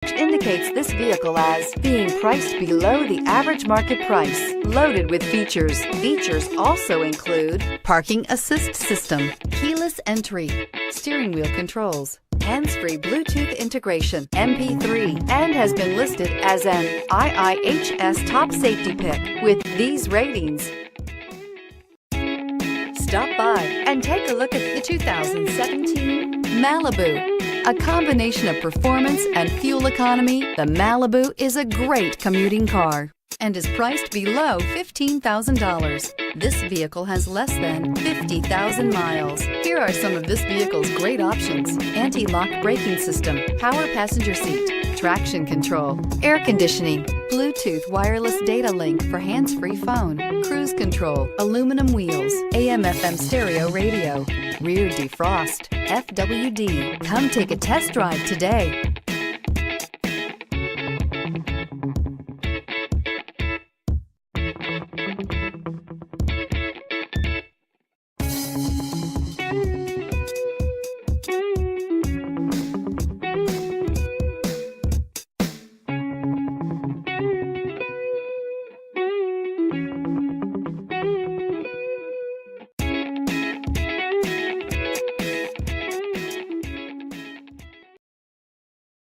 which indicates this vehicle as being priced below the average market price. Loaded with features. Features also include parking assist system, keyless entry, steering wheel controls, hands-free Bluetooth integration, MP3, and has been listed as an IIHS top safety pick with these ratings. Stop by and take a look at the 2017 Malibu. A combination of performance and fuel economy, the Malibu is a great commuting car and is priced below $15,000. This vehicle has less than 50,000 miles. Here are some of this vehicle's great options: anti-lock braking system, power passenger seat, traction control, air conditioning, Bluetooth wireless data link for hands-free phone, cruise control, aluminum wheels, AM/FM stereo radio, rear defrost, FWD. Come take a test drive today.